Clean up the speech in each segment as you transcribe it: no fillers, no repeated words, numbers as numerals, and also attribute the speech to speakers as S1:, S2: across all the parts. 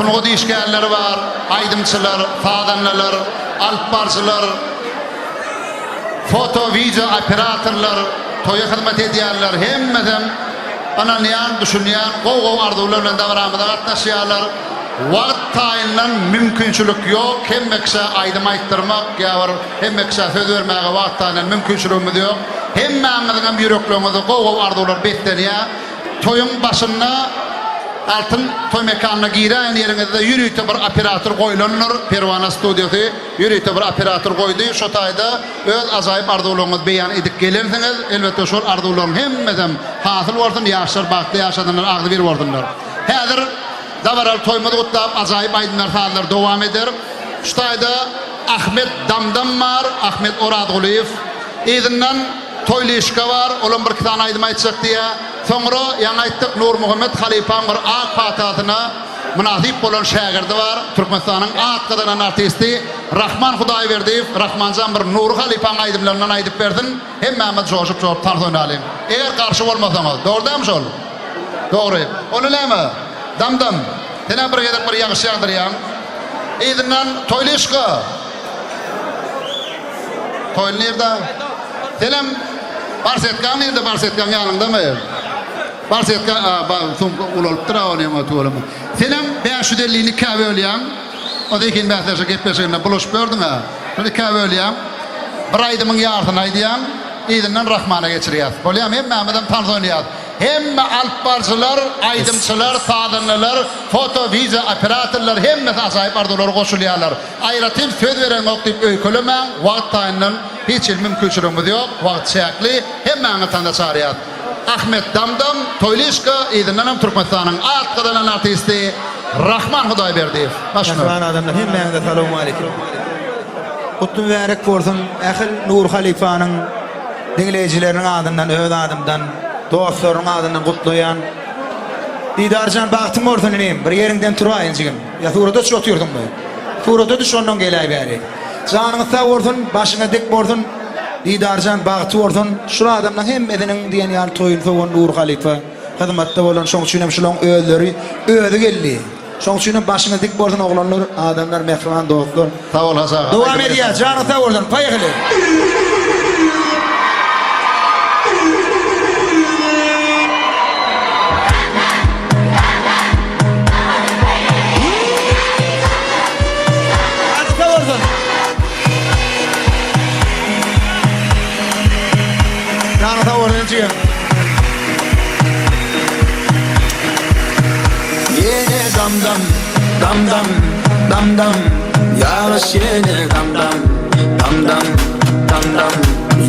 S1: Tungu dişgärleri var, aydımçılar, fadanlar, alpbarcılar, foto, video operatorlar, toya hizmet edýärler, hemmeden ananyan, düşünýän, gow arzuwlar bilen dagramyda gatnaşýarlar. Wagt taýynlan mümkinçilik ýok, hemmekse aýdym aýtdyrmak, ýa-da hemmekse söz bermäge wagt taýynlan mümkinçiligimiz ýok. Hemmäňizden ýüreklerimizi gow arzuwlar betlenýär. Toyun başynda altın toy mekanına giren yerinde de yürüyte bir operator koylanır. Pervana Studiosy yürüyte bir operator koydu. Şu tayda öz azayip arzuwlaryňyzy beýan edip gelirsiniz. Elbette şol arzuwlaryň hemmeden hasyl bolsun, ýaşlar bagtly ýaşadanlar agdy bir bolsunlar. Häzir dawaral toýmady gutlap azayip aýdymlar falanlar dowam eder. Şu tayda Ahmet Damdam var, Ahmet Oradguliyev. Ezinden toýlyşka var, olan bir kitany aýdym aýtsak diýe. Soňra ýa-ni aýtdyk Nur Muhammed Halipaň bir ak patatyna münasip bolan şagirdi var. Türkmenistanyň atgadan artisti Rahman Hudaýberdiýew, Rahmanjan bir Nur Halipaň aýdymlaryny aýdyp berdin. Hemmämiz joşup tartanalyň. Eger garşy bolmasaňyz, dogrymy şol? Dogry. Onu näme? Damdam. Sene bir gedip bir ýaňşy ýagdyrýan. Ezinden toýlyşka. Toýly nerede? Senem Barsetkan nerede? Barsetkan ýanynda-my? Barsetka ulalyp duran ýa-da tuğalam. Senem 550 kahve ölýän. O da ikin mäsleşe gepleşigine buluşup gördüň ha. Şunu kahve ölýän. Bir aýdymyň ýardyny aýdýan. Ezinden Rahmana geçirýär. Bolýam hemmämeden tanzanýar. Hemme alpbarcılar, aydımçılar, fadanlar, foto, video operatorlar hemmesi asaýyp arzuwlary goşulýarlar. Aýratym söz beren okdyp öýkelemän, wagt taýynlan hiç mümkinçiligimiz ýok. Wagt çäkli, hemmäňi tandaşarýar. Ahmet Damdam, Toýlyşka, ezinden Türkmenistanyň atgadan artisti Rahman Hudaýberdiýew.
S2: Rahman adamlar hemmäňize salamu alaykum. Kutlu mübarek bolsun. Ähli Nur Halipanyň dinleýijileriniň adyndan, öz adymdan, dostlaryň adyndan kutlaýan. Didarjan bagtym bolsun enem. Bir ýeriňden turaýyn jigim. Ya surada çok ýurdummy? Surada düşondan gelýär bäri. Janyňyz sag bolsun, başyňa dik bolsun. Didarjan bagty bolsun. Şu adamlaryň hemmediniň diýen ýaly toýun sowan Nur Halipa. Hyzmatda bolan şoň üçin hem şulaň özleri özi geldi. Şoň üçin başyňa dik bolsun oglanlar, adamlar mehriban dostlar.
S1: Sag ol Hasan.
S2: Dowam edýär. Janyňyz sag bolsun. Paýaly.
S3: Yine damdam, damdam, damdam, yağış yine damdam, damdam, damdam,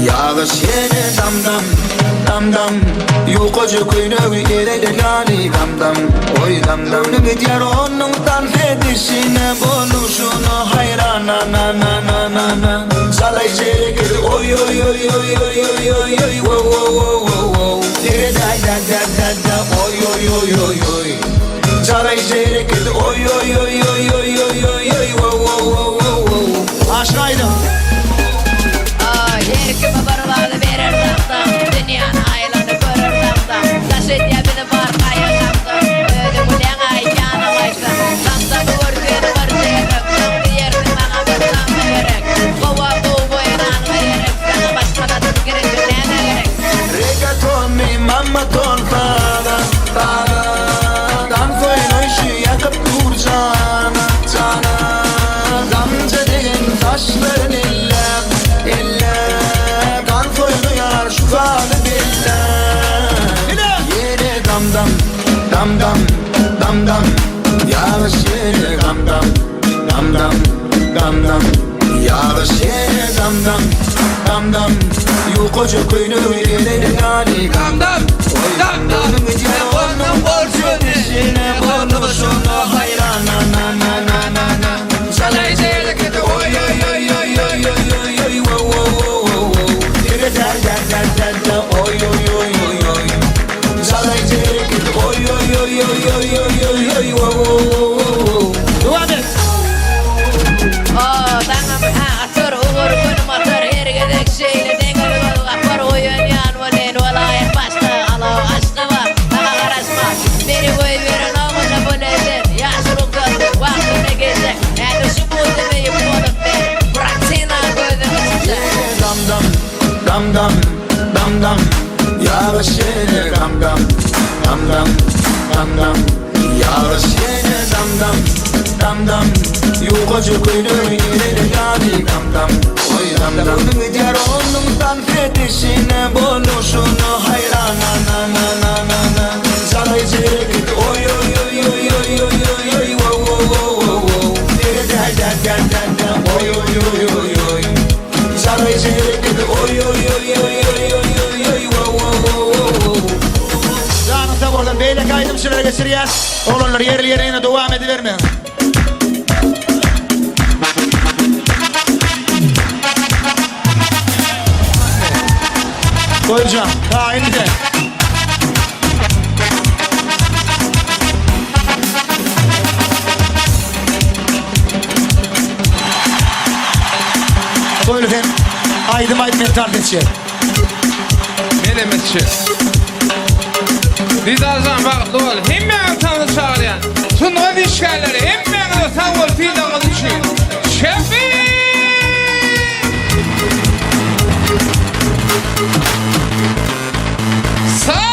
S3: yağış yine damdam, damdam, yukocu kuyruğu yerede gali damdam, oy damdam. Gidyer onun tan edişine bonuşuna hayran na na na na na. Salay çerekir oy oy oy oy oy oy oy oy wo wo wo wo. Dire da da da da da oy oy oy oy oy. Salay çerekir oy oy oy oy oy oy oy oy wo wo wo wo. Aşkaydım.
S4: Ay herkeme barıladı verir damdam. Dünyanın aylanı görür damdam. Taş edye beni var kayanamdım. Ödüm ulen ayyanı kaçtım. Damdam gördüğünü var çeyrek. Damdı yerdim bana bırsam gerek. Kova bu inan gerek. Sana başmada tükürün ne gerek.
S3: Reggaeton mi mamma ton fada, fada. Dan koyun işi yakıp dur cana, cana. Damca degen taşların illa, illa. Dan koyunu yar şu kalı billa. Yere damdam, damdam, damdam. Yağış yere damdam, damdam, damdam. Yağış yere damdam, damdam. Yukocu kuyruğu yerine gali damdam, damdam. Gidyer onun borcun işine bonuşuna hayran na na na na na na. Salay çerekir oy oy oy oy oy oy oy oy wo wo wo wo. Dire da da da da da oy oy oy oy oy. Salay çerekir oy oy oy oy oy oy oy oy wo wo wo. Devam et.
S4: Oh tamam ha atır uğur günüm atır hergedek şeyle dengeli ol akbar oyun yan volen olay başta alav aşkı var bana karışma beni koy verin oğuzda bu
S3: Yuğacı kuyruğu yine yani dam dam Oy dam dam Onun diğer onundan fetişine boluşunu hayran na Çalayıcı git oy oy oy oy oy oy oy oy wow wow wow wow wow Oy oy oy oy oy Çalayıcı git oy oy oy oy oy oy oy wow wow wow wow
S2: Canınıza buradan beyle kaydım şuraya geçiriyaz. Oğlanlar yerli yerine devam edivermeyin. Koyacağım. Daha indi de. Buyurun efendim. Aydım mental geçiyor.
S5: Melemetçi. Biz arzan bakıp doğal. Hemen tanrı çağıryan. Sunduğun işgalleri hemen de tanrı fiilanı düşün. Şefi! Sağ!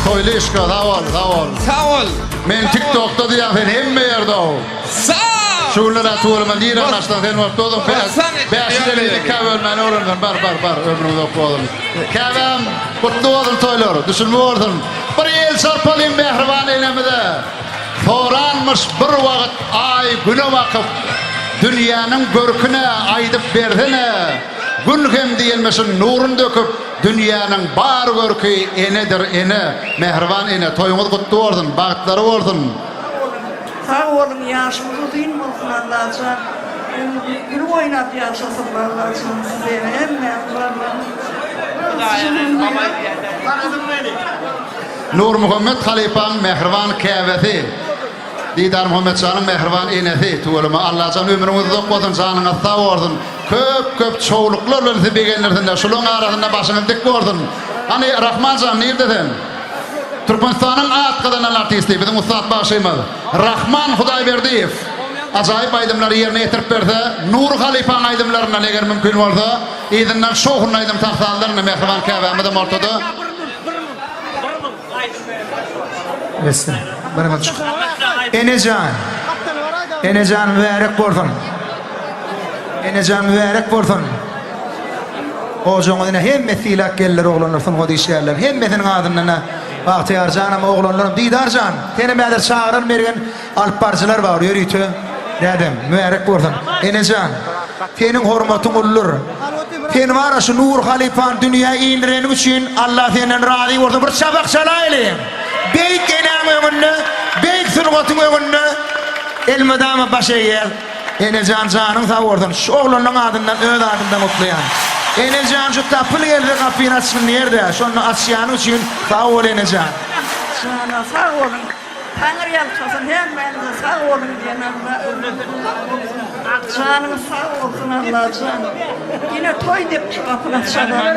S1: Toylu işka, sağ ol.
S5: Sağ ol.
S1: Men TikTok'ta diýen ben hemme yerde o.
S5: Sağ ol.
S1: Şunlara tuğulman diýen anlaştan sen var to'dum. Beşileri käbelmen orandan bar ömrümde okudım. Käbem kutlu olsun toylar. Düşünme olsun. Bir el sarpalayım mehriban eylemede. Toranmış bir vakit ay güne vakıp dünyanın görküne aydıp berdine. Gün hem diýilmesin nurun döküp dünyanın bar görkü enedir ene. Mehriban ene toyuňyz kutlu bolsun, bagtlary bolsun.
S6: Sağ olun, yaşımız uzun olsun Allah'ım. Gülü oynat yaşasın Allah'ım size. Hemen
S1: Nur Muhammed Halifa'nın mehriban käbeti. Didar Muhammed Can'ın mehriban enesi. Tuğulma Allah can ömrünüzü dokmadın, canına sağ olsun. Köp çoğuluklar bilen begenlerden şulun arasında başını dik bordun. Hani Rahman Can nereden? Türkmenistan'ın atkadan artisti bizim Ustad başıymadı. Rahman Hudayberdiyev. Acayip aydımları yerine getirip berdi. Nur Halifa'nın aydımlarına eğer mümkün olsa, izinden şoğun aydım tahtalarını mehriban käbemide ortada.
S2: Resim. Bana çık. Enecan mübarek bolsun. Enecan mübarek bolsun. O joňyna hemme tilak geller oglanlar son godi şeýerler. Hemmesiniň adyna Bahtiyar canım oğlanlarım Didarcan. Tene mäder çağırır bergen alparçylar bar ýörüýtü. Dedim mübarek bolsun. Enecan. Senin hormatyň ullur. Sen var şu Nur Halifa'nın dünya iýindirenim üçin Allah senden razy bolsun. Bir şabak şalaýly. Beyk enäň öňünde, beyk sürgatyň öňünde elmadama başa ýer. Enecan canın sağ olsun. Şu oğlunun adından, öz adından mutluyan. Enecan şu tapılı geldi kapıyı açsın nerede? Şunu açyanı için sağ ol Enecan.
S6: Cana sağ olun. Tanrı yalçasın hem ben de sağ olun diyen Allah canınız sağ olsun Allah can. Yine toy deyip şu kapını açadan.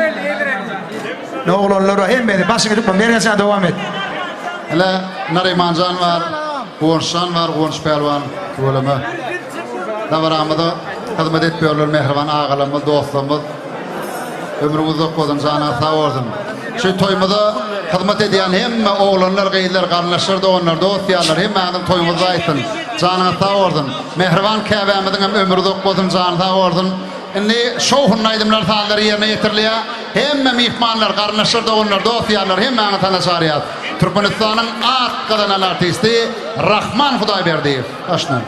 S2: Ne oğlanlar o hem beni başını tutma. Enecan devam et.
S1: Hele Narimancan var, Kuğunşan var, Kuğunş Pelvan bölümü. Davaramıda hizmet etmiyorlar mehriban ağalarımız, dostlarımız. Ömrümüzde kodun canı sağ olsun. Şu toymada hizmet ediyen hem oğlanlar, geyler, kardeşler de onlar, dostyalar, hem benim toymuzda aytın. Canı sağ olsun. Mehriban kâbemizin hem ömrümüzde kodun canı sağ olsun. Şimdi şohun aydımlar sağları yerine getiriliyor. Hem mihmanlar, kardeşler de onlar, dostyalar, hem benim tanışarıyat. Türkmenistan'ın at kazanan artisti Rahman Hudayberdiyev. Aşkına.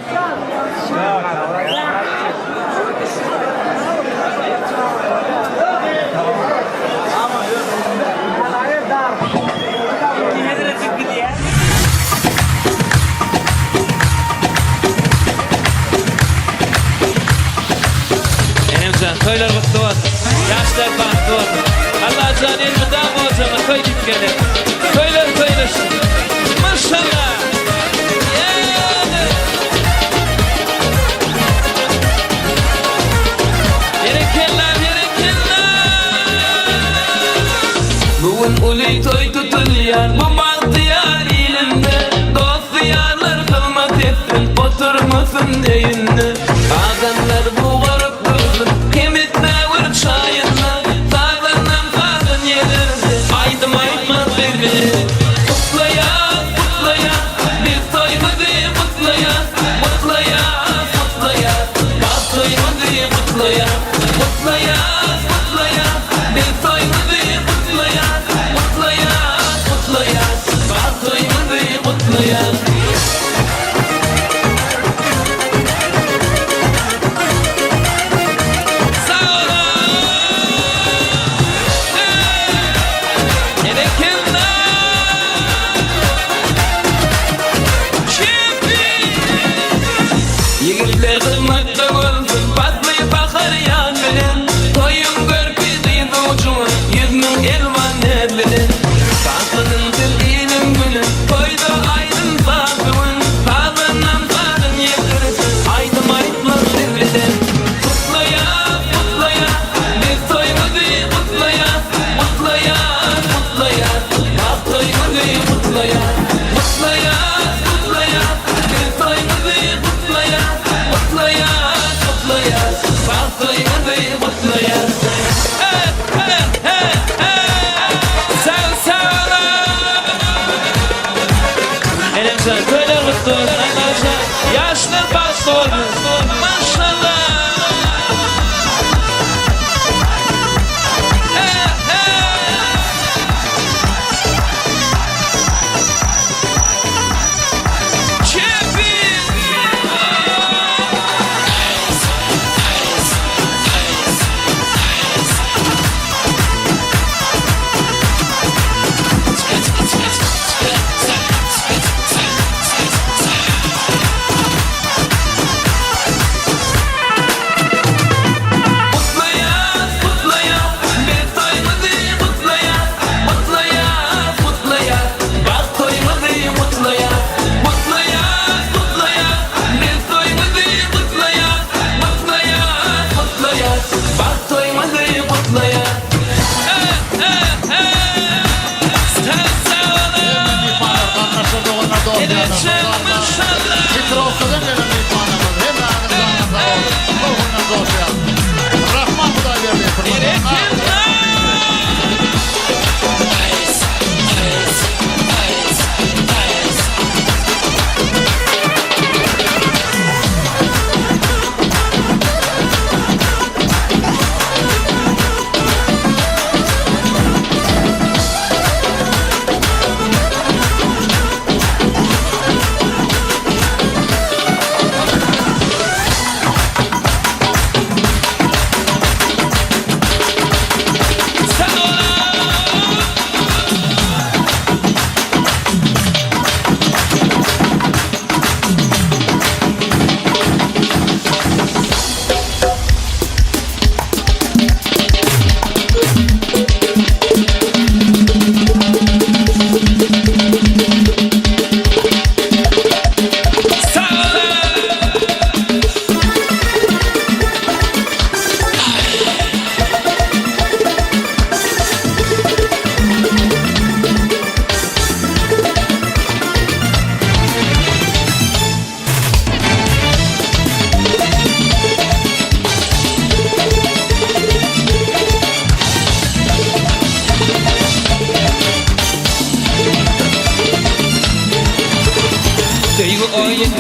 S7: Enemcan toylar kutlu olsun. Yaşlar bahtlı olsun. Allah canı elmeden olacağına toy git gelir. Toylar toylaşın. Maşallah. Yerekeller, yerekeller. Bugün uli toy tutulyan. Bu bahtiyar ilimde. Dost diyarlar kılmat etsin. Oturmasın deyinle. Ağanlar bu varıp dursun. Kemitle vur çayınla. Sağlanan sağın yerinde. Aydım aytmaz birbiri. Mutlayat, mutlayat. Bir toymadı mutlayat. Mutlayat, mutlayat. Bak toymadı mutlayat. Mutlayat, mutlayat. Bir toymadı mutlayat. Mutlayat, mutlayat. Bak toymadı mutlayat. Yigitler kızmakta olsun, patlayıp akar yangının. Toyun görpüzü ucuma, 100.000 elvan nedlerin. Tatlının tüm ilim günü, toyda aydın sağ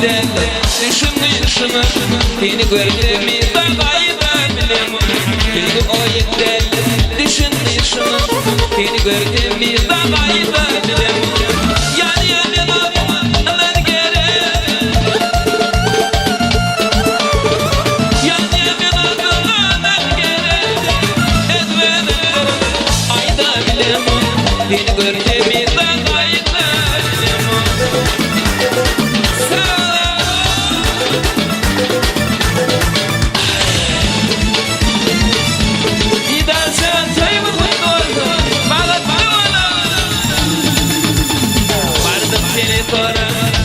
S7: yedden düşünmüşüm seni gördüğümü dağayda bilem Beni o yedden düşünmüşüm seni gördüğümü dağayda bilem Yani ben aman gere Yani ben aman gere Edvedim ayda bilem Seni gördüğümü dağayda bilem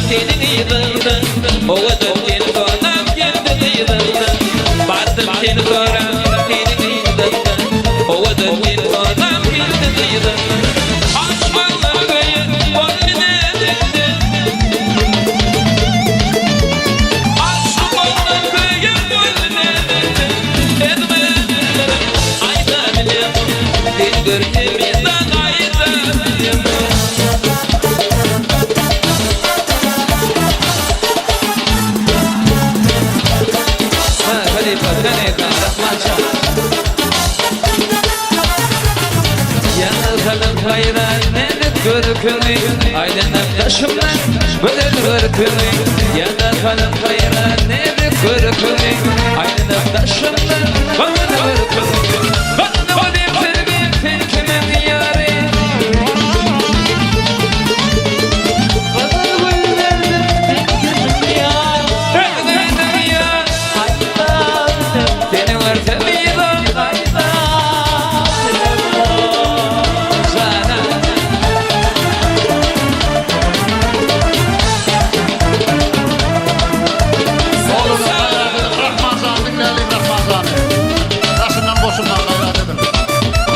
S7: Seni yıldın, ovadım seni sonam geldi yıldın Bardım seni sonra, seni yıldın, ovadım seni sonam geldi yıldın Aşmanlar köyü, boynuna edildi Aşmanlar köyü, boynuna edildi Edmedim, ayda bilem, seni gördüm yıldan ayda bilem Hayran nedir görükünü Aydınım taşımdan Böler görükünü Yana kalın hayran nedir görükünü Aydınım taşımdan Böler görükünü Bana olayım sevgim Filkimin yarı Bana güllerdim Filkimin yarı Öldürdüm ya Aydan Seni örtemiyorum Aydan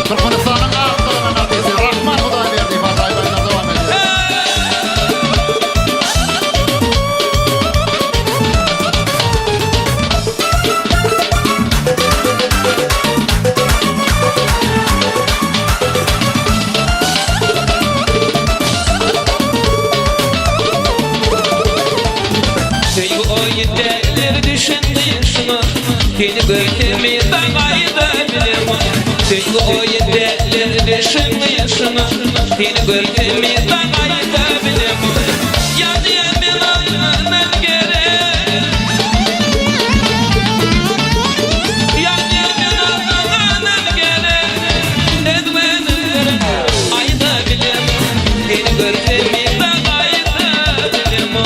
S1: Türkmenistan'ın ağzından adresi Rahman Hudayverdi Fazaylarına devam ediyor.
S7: Sevgi o yeterleri düşündü yaşıma Seni gördüğümü dağayda bilem Sevgi o yeterleri düşündü yaşıma Seni gördüğümü dağayda bilem Ya diye ben anlamam gerek Ya diye ben anlamam gerek Edmedim ayda bilem Seni gördüğümü dağayda bilem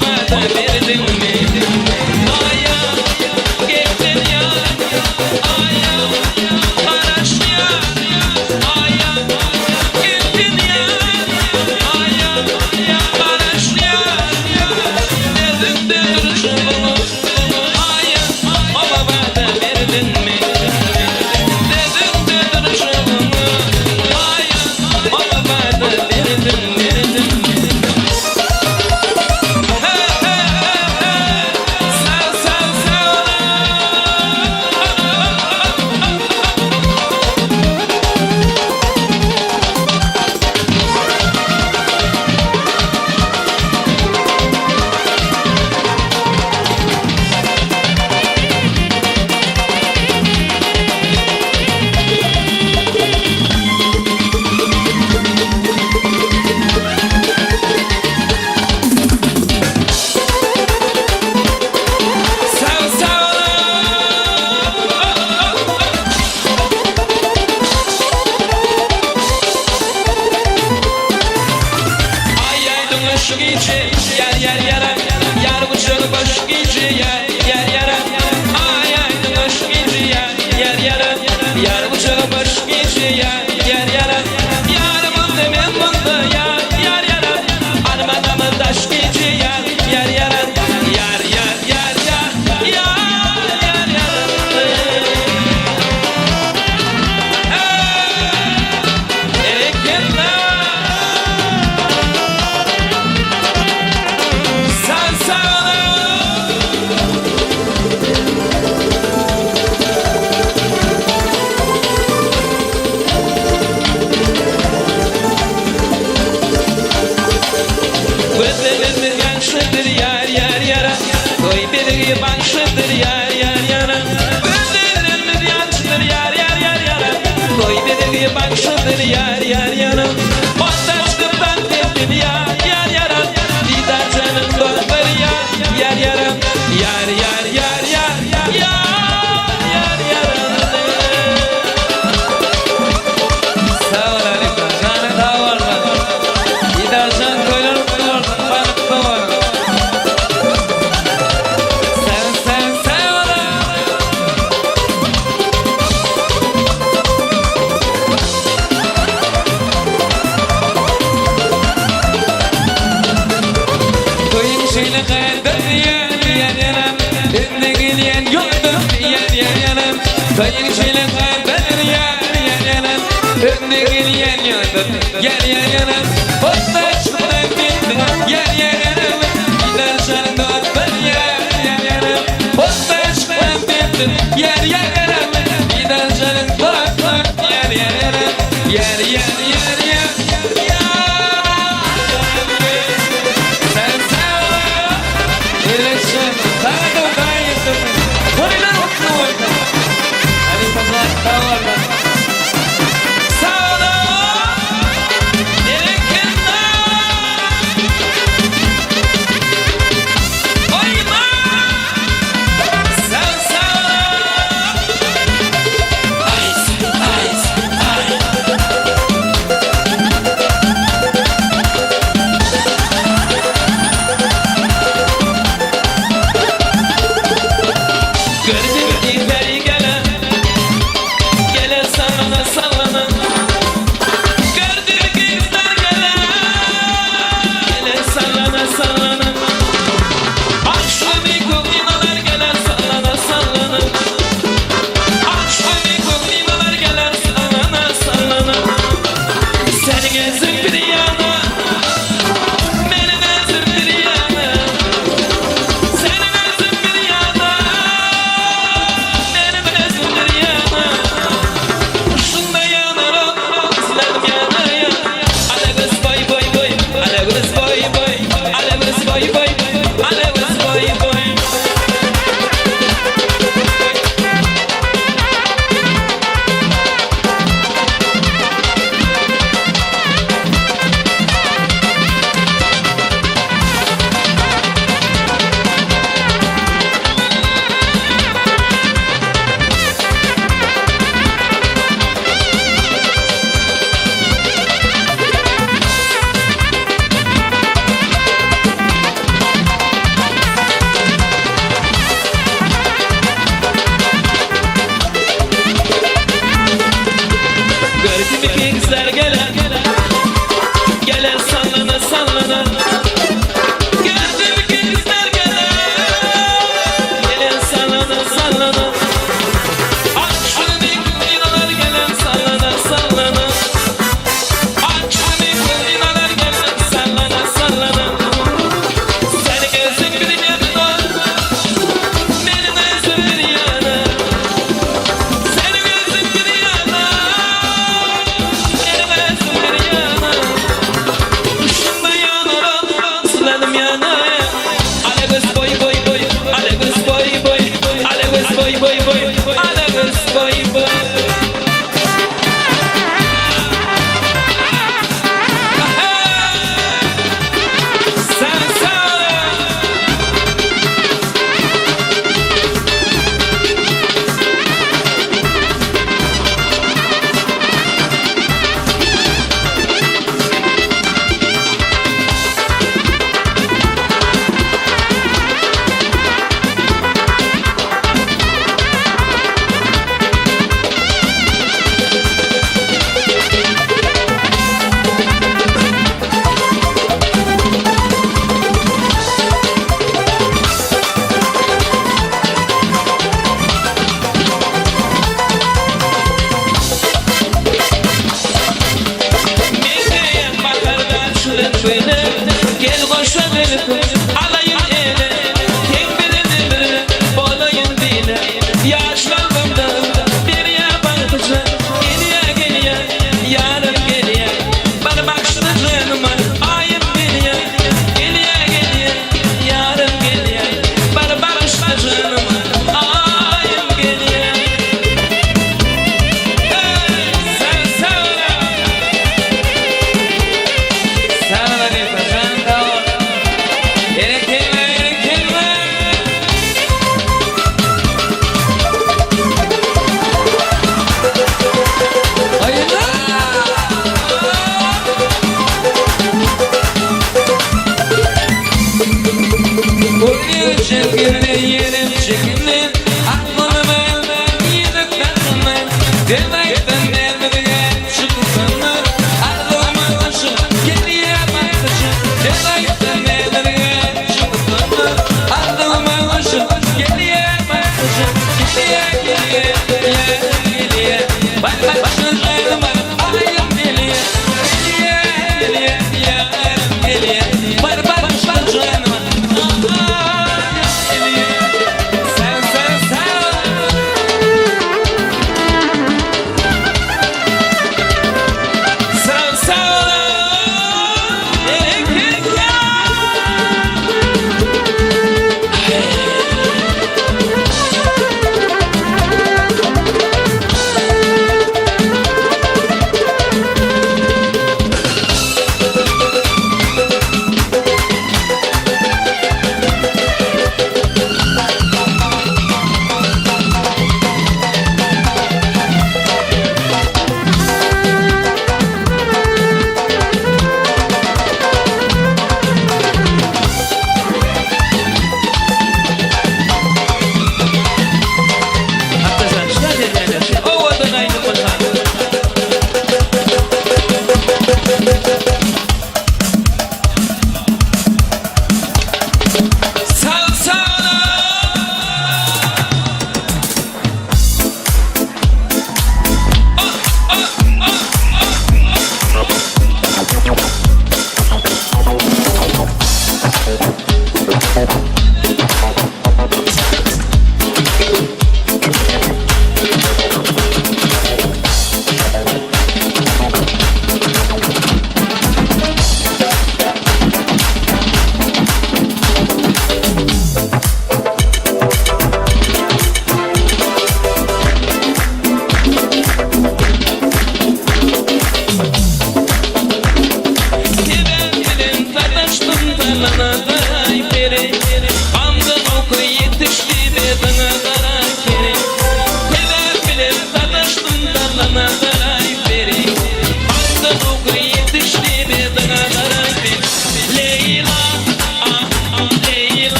S7: bana verdin mi? Aya gittin ya, aya karaş ya, aya gittin ya, aya karaş ya. Dedim de duruşumu, aya bana verdin mi? Dedim de duruşumu, aya bana verdin mi? Baş gece yer yer yara, yar bıçağı baş gece yer yara. Ay ay baş gece yer yara, yar bıçağı baş gece yer yara. Yarımın demen bunda yar yara, armadamın taş gece yer yara. Yar yar yar yar yar yar. Erekler. Başıdır yar yar yara, koy bir başıdır yar yar yara. Gözlerimiz yaşlıdır yar yar yar yara, koy bir başıdır yar yar yara. Ondan çıkıptan tepkin yar yara, didar canım doktor yar yara. Yar yar yar yar yar yara. Sağ ol aleyküm canım davarlar, didar can koylar balık davar. Şeyle kalbim yer yanam, önüne gelen yoldur yer yanam. Kayın şeyle kalbim yer yanam, önüne gelen yoldur yer yanam. Bosta çıktan gittin yer yanam, gider şarın doktor yer yanam. Bosta çıktan gittin yer yanam, gider şarın doktor yer yanam. Yer yer yer yer. Sağ olun. çekildi yerim çekildi aklımı yediklerime demekten nereye çıktınlar aklımı taşı geriye bakışı demekten nereye çıktınlar aklımı taşı geriye bakışı geriye bak başlarıma ayım geliye bar başlarıma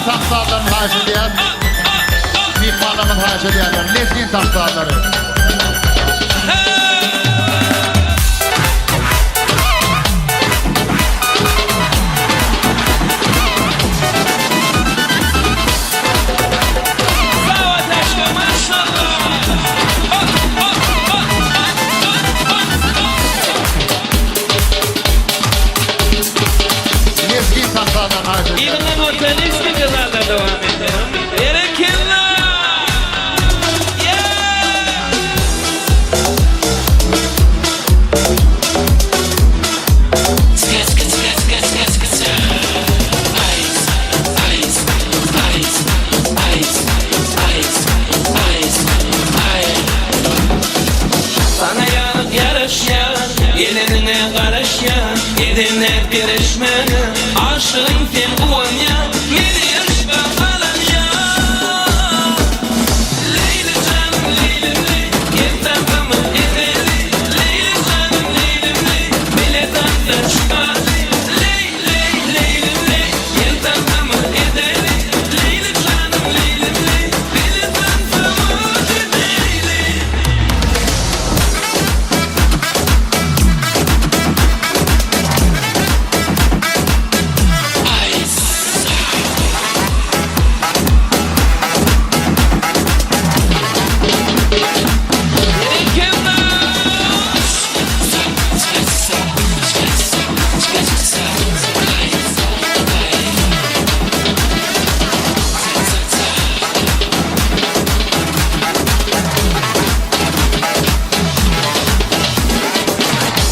S1: tahtalarını haş ediyen mihmanımın haş ediyenler. Lezgin tahtaları. Lezgin tahtalarını haş ediyen.
S7: İlhan Otelist bir kızarda devam ediyorum. Erekilla! Sana yanıp yarışyan, yelenine karışyan, edinler girişmeni, aşığın sen uyanyan, beni yaşma falan ya. Leyli canım leylim ley, yetamamı edeli, leyli canım leylim ley, biletan da çıkali, ley ley leylim ley, yetamamı edeli, leyli canım leylim ley, biletan da edeli.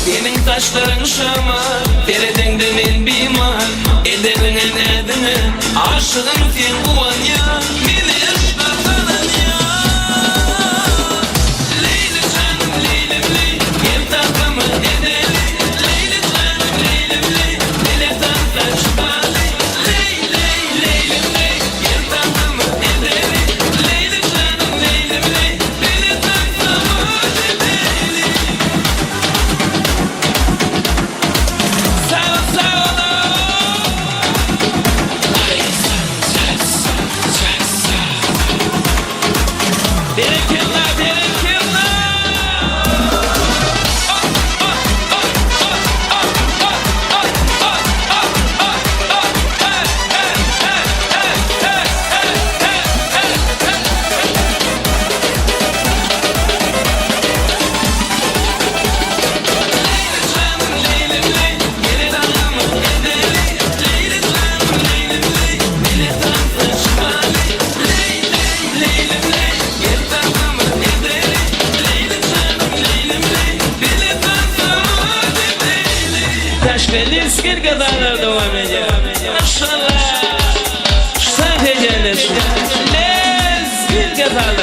S7: Senin taşların şamar, teredinde men bimar, edenin edini, aşığın sen uyanyan, beni yaşma falan ya. Leyli canım leylim ley, yetamamı edeli, leyli canım leylim ley, biletan da çıkali, ley ley leylim ley, yetamamı edeli, leyli canım leylim ley, biletan da edeli. Sağ ol, sağ ol. Bereketler, bereketler. Taşkeliz kadar devam ediyor. Maşallah. Sen heyecanlısın. Lez bir kadar.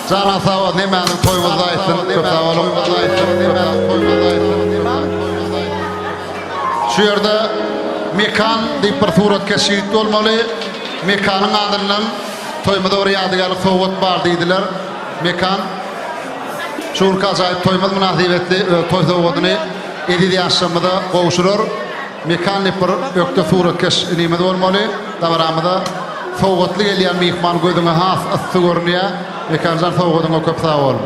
S1: Sana sağ ol, nemäni toýumyzda aýtdyn, köp sağ olun. Şu ýerde mekan diýip bir surat keşif bolmaly. Mekanyň adyndan toýmada bir ýadygarlyk sowgat bar diýdiler. Mekan şuň gazaýyp toýmaz münasibetli toý sowgatyny edidi ýaşamyda gowşurur. Mekan diýip bir ökde surat keşif nimede bolmaly. Dawaramyda sowgatly gelýän mehman gözüňe has asy görnýär. Mekanjan sowgatyňa köp sağ ol.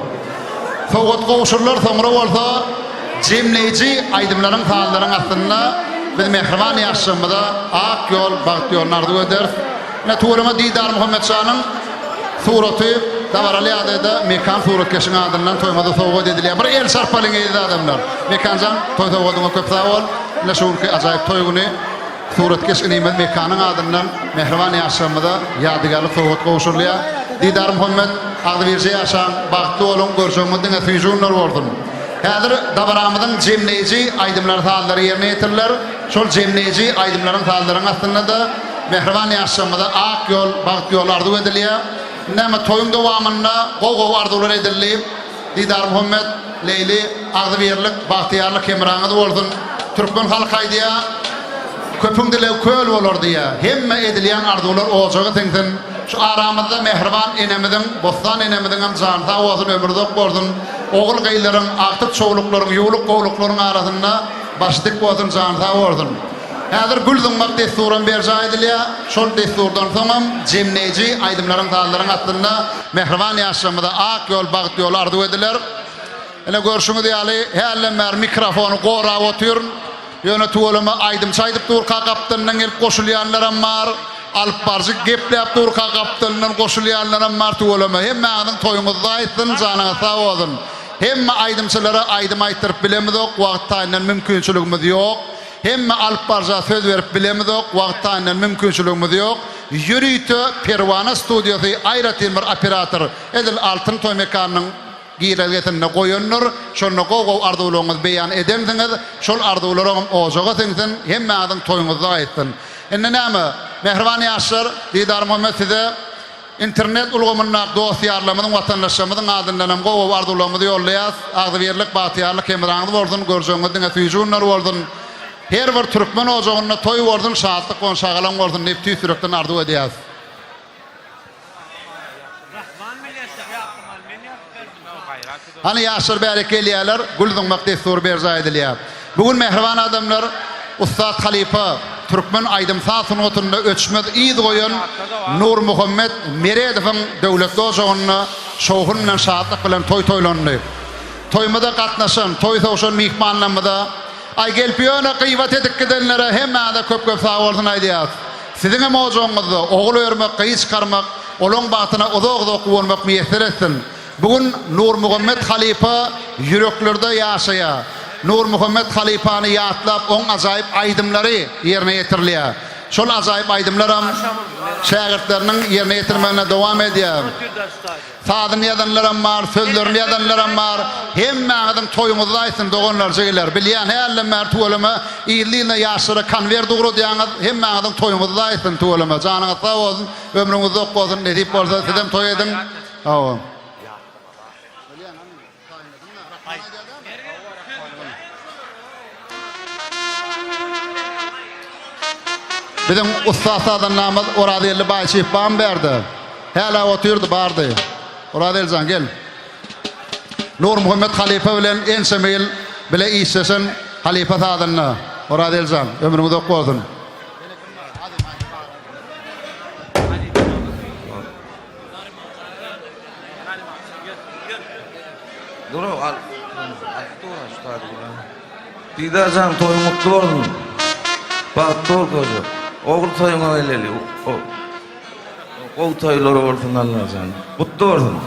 S1: Sowgat gowşurlar soňra bolsa jemleýiji aýdymlaryň halaryň astynda biz mehriban ýaşamyda ak ýol, bagt ýol nardy öder. Ne tuğrama Didar Muhammed Şah'nın suraty Davaralı adada mekan surat keşin adından toymada sowgat edilýär. Bir el sarpalyň edildi adamlar. Mekanjan toy sowgatyňa köp sağ ol. Ne şuňky ajaýyp toýguny surat keşin nimet mekanyň adından mehriban ýaşamyda ýadygarlyk sowgat gowşurlýar. Didar Muhammed agdybirji ýaşan bagtly bolun görşeňizden efijunlar boldun. Häzir dawaramyzyň jemleýiji aýdymlar sallary ýerine ýetirler. Şol jemleýiji aýdymlaryň sallaryň astynda da mehriban ýaşamyda ak ýol, bagt ýol ardy edilýär. Näme toýuň dowamynda gow ardylar edilýär. Didar Muhammed Leyli agdybirlik, bagtyarlyk hemraňyzy boldun. Türkmen halky aýdýar. Köpüň dile köl bolar diýär. Hemme edilýän ardylar ojagy teňden şu aramyzda mehriban enemiziň, bostan enemiziň hem janda owazyny ömürde boldun. Oğul gaýlaryň, aktyp çoğuluklaryň, ýuwluk gowluklaryň arasynda başlyk bolsun janda boldun. Häzir Gülzüň Makdis suran berja edilýär. Şol desturdan soňam jemleýiji aýdymlaryň halaryň astynda mehriban ýaşamyda ak ýol, bagt ýol ardy ediler. Ene görşüňiz ýaly hälemer mikrofony gorap otyr. Ýöne tuwalama aýdym çaýdyp durka gapdyndan gelip goşulýanlar bar. Alyp barjyk gepläp durka gapdyndan goşulýanlar bar tuwalama. Hemme anyň toýuňyzda aýtdyn, janyňyz sag bolsun. Hemme aýdymçylara aýdym aýtyryp bilemizok, wagt taýdan mümkinçiligimiz ýok. Hemme alyp barja söz berip bilemizok, wagt taýdan mümkinçiligimiz ýok. Ýürüýte Perwana studiýasy aýratyn bir operator edil altyn toý mekanynyň giýergetine goýanlar, şonu gow ardylaryňyz beýan edemdiňiz, şol ardylary ojaga teňden hemme anyň toýuňyzda aýtdyn. Enne näme? Mehriban ýaşlar, Didar Muhammed size internet ulgamyna dosýarlamyň watandaşlarymyň adyndan hem gow ardylaryňyzy ýollaýas, agdybirlik, bagtyarlyk hemraňyz boldun, görşeňizden efijunlar boldun. Her bir Türkmen ojagyna toy boldun, şatlyk bolan şagalan boldun, nepti sürekden ardy edýär. Hani ýaşlar bäri kelýärler, Gülzüň Makdis sur berja edilýär. Bugün mehriban adamlar Ustad Halifa Türkmen aýdym sasunatynda öçmez iýdi goýan Nur Muhammed Meredowyň döwletli ojagyna şowhun bilen şatlyk bilen toy toýlandy. Toýmada gatnaşan, toy sowşan mehmanlarymyza ay gelip ýöne gyýbat edip gidenlere hemme köp sag bolsun aýdýar. Siziň hem ojagyňyzda oğul örmek, gyýy çykarmak, olaň batyna uzak bolmak meýser etsin. Bugün Nur Muhammed Halifa yüreklerde ýaşaýar. Nur Muhammed Halifany ýatlap oň ajaýyp aýdymlary ýerine ýetirilýär. Şol ajaýyp aýdymlar hem şägirdleriniň ýerine ýetirmegine dowam edýär. Sadyny ýazanlar hem bar, sözlerini ýazanlar hem bar. Hemme adam toýuňyzda aýtsyn doganlarça geler. Bilýän hälle mer tuwalama ýylyna ýaşlara konwer dugru diýäňiz hemme adam toýuňyzda aýtsyn tuwalama. Janyňyz sag bolsun, ömrüňiz uzak bolsun, nedip bolsa sizem toy edin. Awa. Bizim ustasadan namaz Oradeli Bayçif bam berdi. Hala oturdu bardı. Oradelcan gel. Nur Muhammed Halifa bilen ensemil bile işsesen Halifa sadanna. Oradelcan ömrümüz ok bolsun.
S8: Dur al. Didarjan toy mutlu boldun. Bak dur koca. Oğul toyuna eleli. O toyları bolsun Allah'tan. Mutlu bolsun.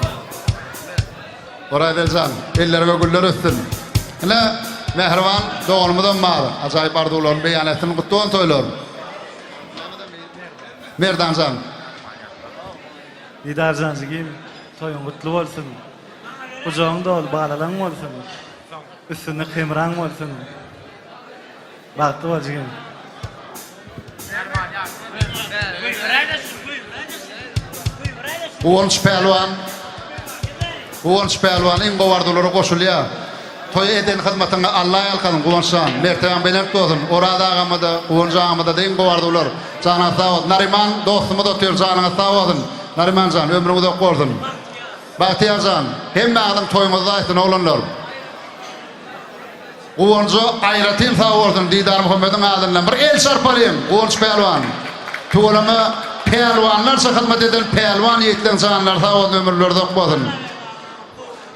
S1: Oradelcan ellerine güller ötsün. Ene mehriban doğanımızdan malı. Ajaýyp ardylaryň beýan etsin gutluwan toylar. Merdanjan.
S9: Didarjan sigim toyun mutlu bolsun. Ujagyň dol balalaň bolsun. Üstünde hemraň bolsun. Bagty bolsun.
S1: Uwunç pelwan Uwanç pelwan in gowardulary goşulýar. Toy eden hyzmatyňa Allah ýalkadyn guwançan. Merteben beler tozun. Orada agamada, uwançamada deň gowardular. Jana sağ Nariman dostumy da ötür janyňa sağ bolsun. Nariman jan ömrüňi uzak bolsun. Bahtiyar jan, hemme adam toýmazda aýtyn oglanlar. Uwançy aýratyn sağ bolsun. Didar Muhammediň adyndan bir el sarpalyň. Uwanç pelwan. Tuğlama pelwanlar hyzmat eden pelwan ýetden janlar sağ bolsun ömürleri uzak bolsun.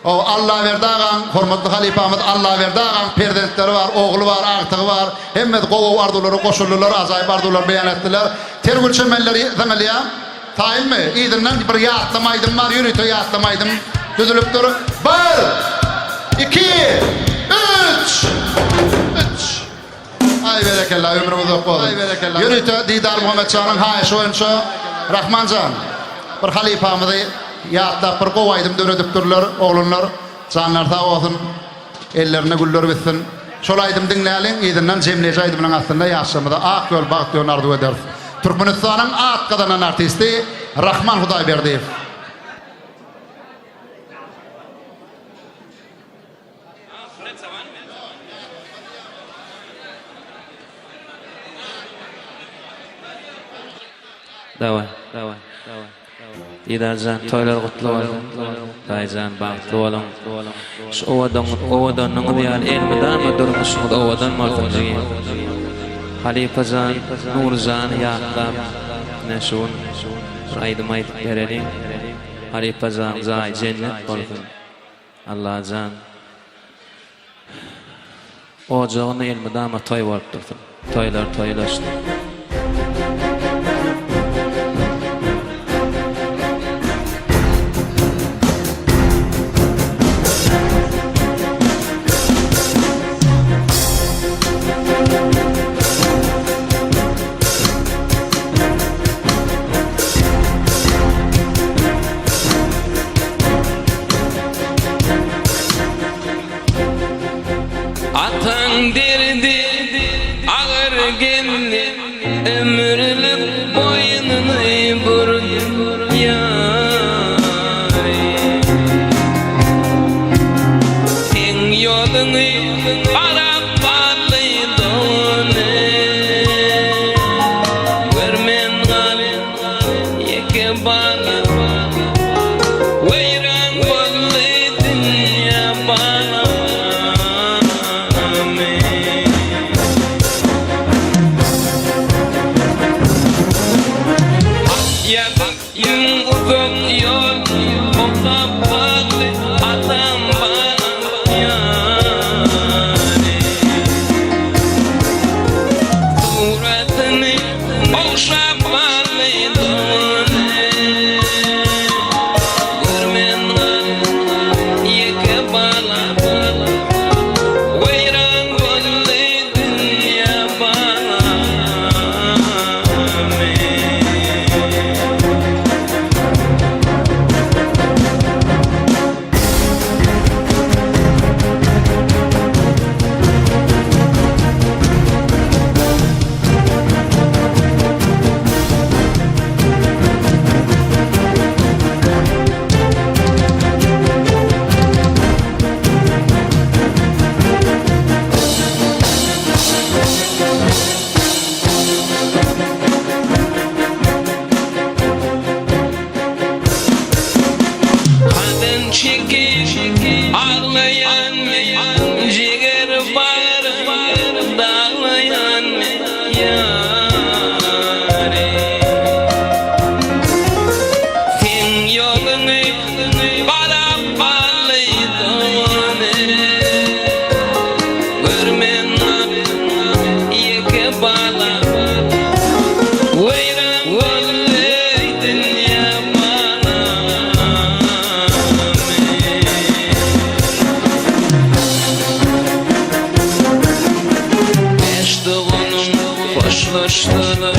S1: O Allah verdagan hormatly halifamız Allah verdagan perdentleri var, ogly var, agtygy var. Hemme gowy ardulary, goşullylar, ajaýyp ardular beýan etdiler. Tergülçe melleri zamalya taýinmi? Ýygynyň bir ýatlamaýdym bar, ýürüýte ýatlamaýdym. Düzülüp dur. 1 2 3 Ay berekellah ömrümiz uzak bolsun. Ay berekellah. Ýürüýte Didar Muhammed Çağrı'nın haýyşy oýunçy Rahmanjan bir halifamyzy ýa-da bir gowaýdym döredip durlar, oglanlar, janlar sağ bolsun, ellerine güller bitsin. Şol aýdym diňläliň, ýygynyň jemleje aýdymyň astynda ýaşamyda ak ýol bagty ýonardy eder. Türkmenistanyň at gadanan artisti Rahman Hudaýberdiýew.
S7: Dawa. Didarjan toylar gutlu bolsun. Daýjan bagtly bolun. Şu owadan ýaly elmedän durmuşyň owadan maltygy. Halifajan, Nurjan ýa-da näşun aýdym aýdyp bereli. Halifajan zaý cennet bolsun. Allahjan ojagyny elmedän toy bolup dursun. Toylar toylaşdy.
S3: Atan derdi ağır geldi ömürlük boynunu burun yari en yolunu arap bağlıydı onu görmen galin yeke bana veyran bolly dünya bana ağlayan ciger bağır dağlayan yâre sen yolunu balap bağlıydı onu görmen yeke bağlap veyran bolleydin ya bana Hoşlaştılar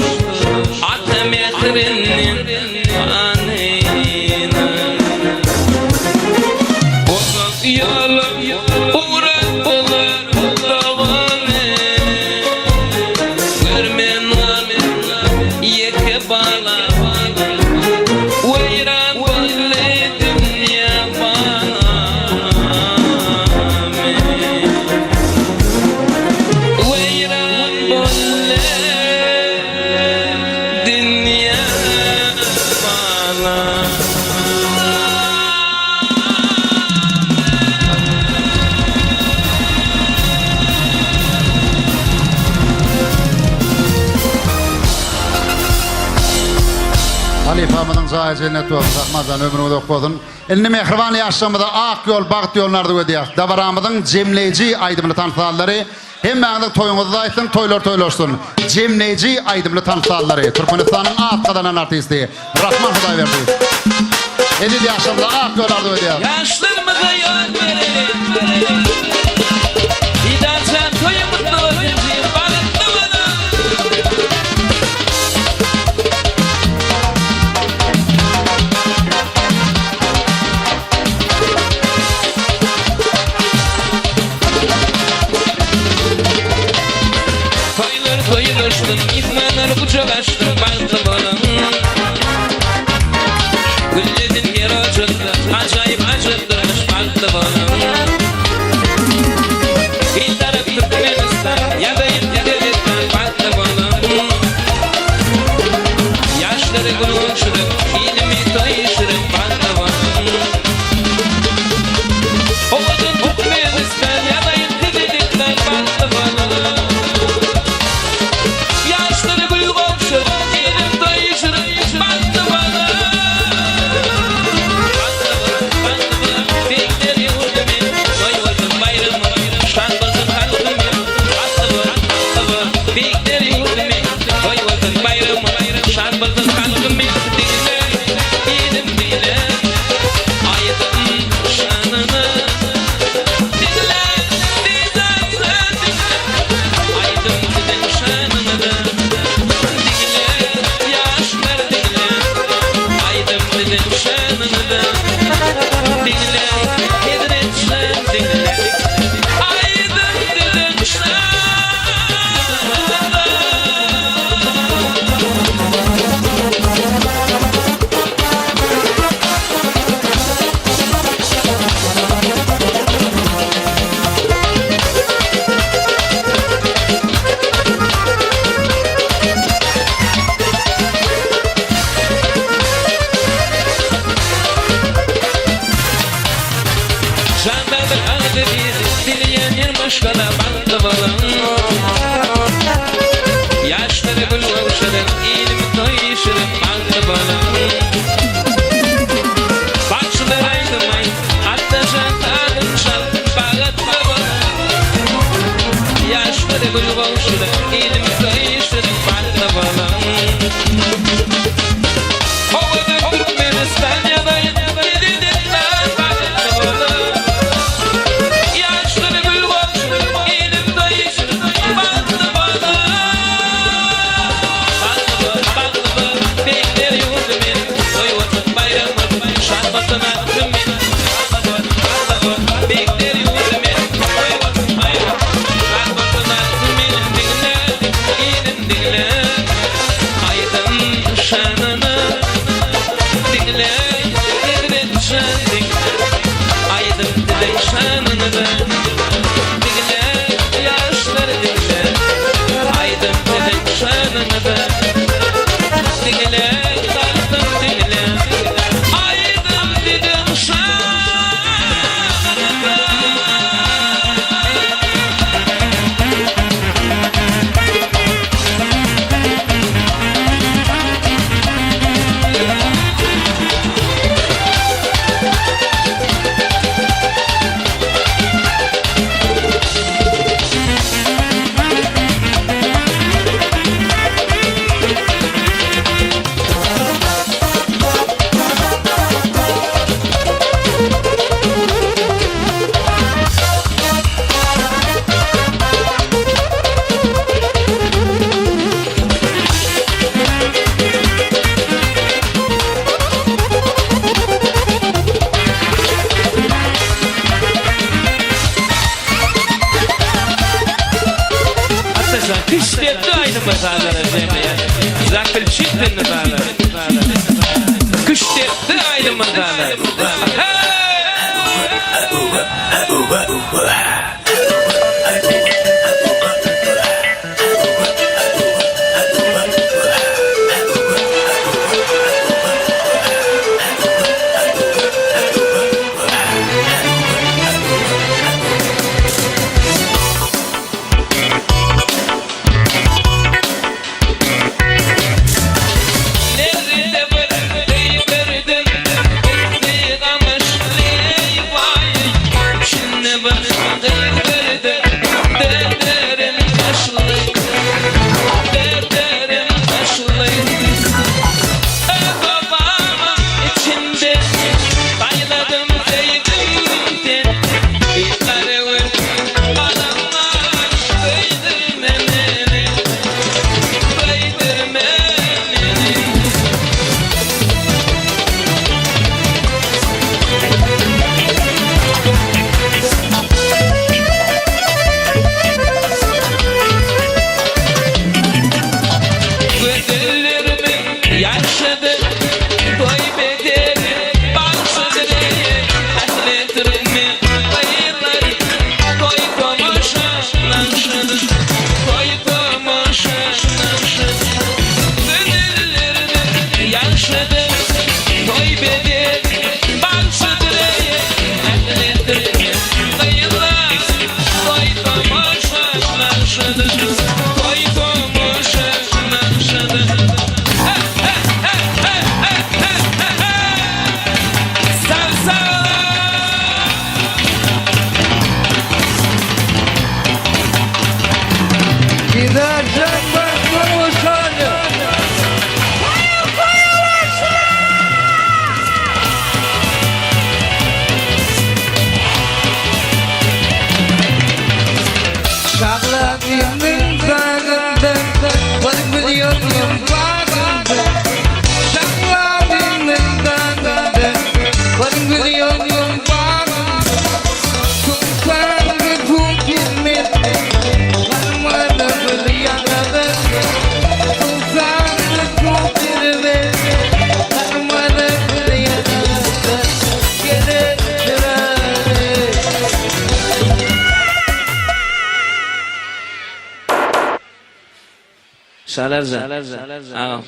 S3: atem yetirinin anına Ozak yolu uğrattılar dağını Görmen yeke bağla Veyran bolly dünya bana
S1: Halifamızın zahir cennet olsun, Rahmazan ömrümü dokbozun. Elini mehriban yaşamıda ak yol, bağıt yollardı ödeyek. Davaramızın cemleyici aydımlı tanıtalları, hem məğinlik toyunuzu da aytın, toylar cemleyici aydımlı tanıtalları. Türkmenistan'ın at kadanan artisti, Rahman Hudaýberdi. Elini yaşamıda ak yollardı ödeyek.
S7: Yaşlarımıza yol verelim. Gidersen toyumuzda olacağım, balıklı bana. Toylar açtım, ihmanlar kucak açtım, balıklı bana. Gülledin yer açıldı, acayip acıldırmış balıklı bana. Bir taraf Türkmenistan, ya da İngiliz'den balıklı bana. Yaşları konuşurum, ilmi toyuşurum balıklı bana. Oğudun Türkmenistan, ya da İngiliz'den balıklı bana. Yaşları konuşurum, ilmi toyuşurum balıklı bana. Yaşları buluşalım, ilmi toyuşalım, balıklı bana. Başlar aydınay, attaşan adım çal, balıklı bana. Yaşları buluşalım, ilmi toyuşalım, balıklı bana. Oğudun Türkmenistan ya da İngiliz'den balıklı bana. Yaşları buluşalım, ilmi toyuşalım, balıklı bana. Kıştırdı aynı masallara cemiye. Zakbil çiftin masallara. Kıştırdı aynı masallara. Nerede Gidecek başka uçanı. Şakladığımın bağında varıp gidiyorum bağında. Şakladığımın bağında varıp gidiyorum bağında. Sultanı bu girmedi, varmadı bir yanada. Sultanı bu girmedi, varmadı bir yanada. Gerektir ağrı. Şalarcan,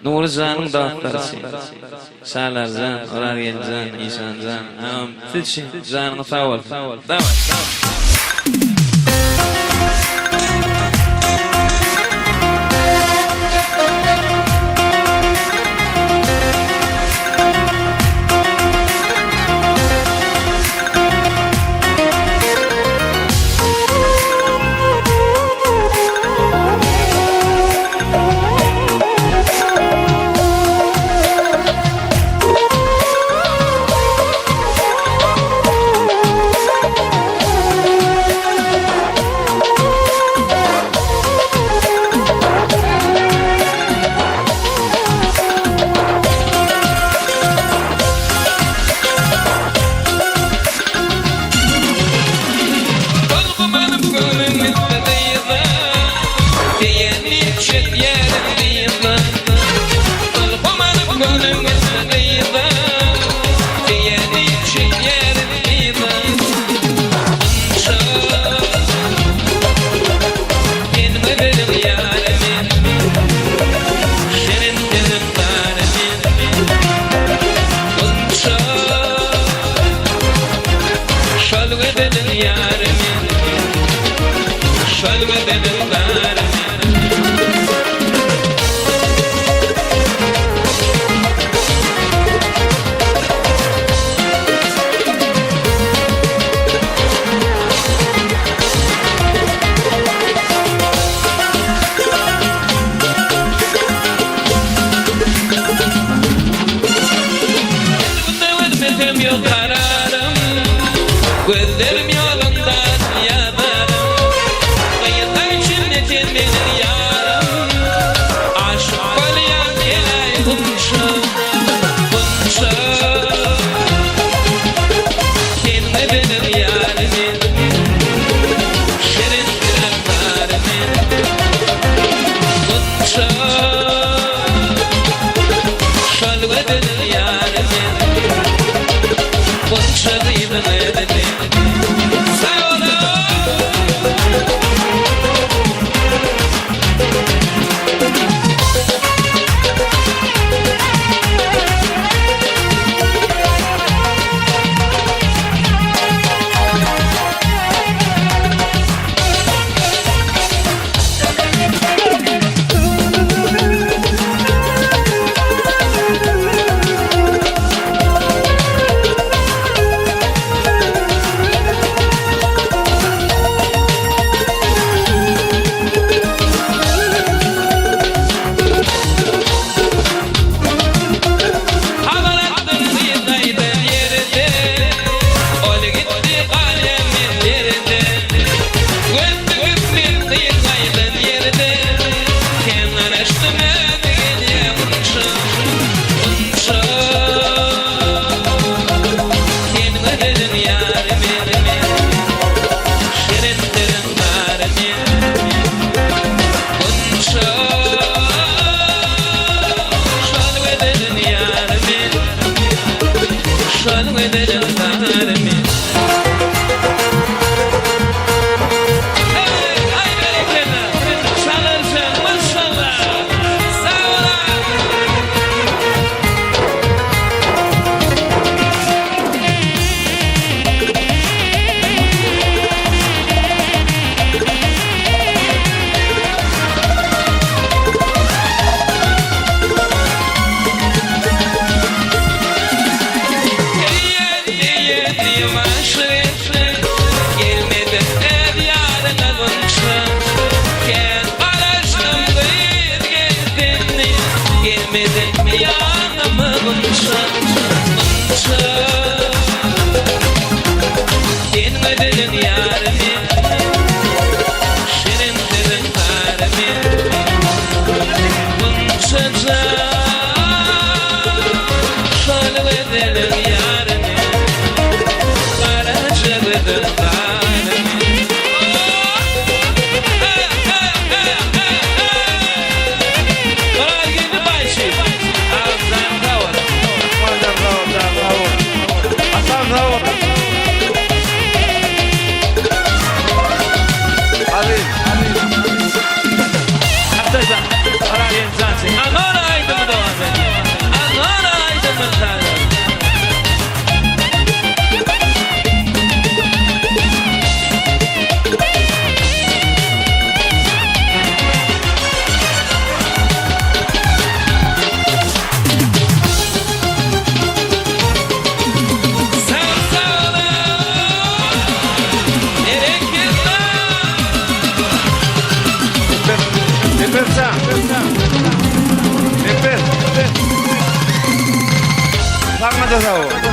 S7: Nurcan'ın dağıtlarısı, Şalarcan, Orargelcan, İşancan, Tütçin, canını sağ ol, davet. Gözlerim yolundan yanarım, kıyılar cennetin
S8: Öpürsen. Öpür. Bakma da sağ ol.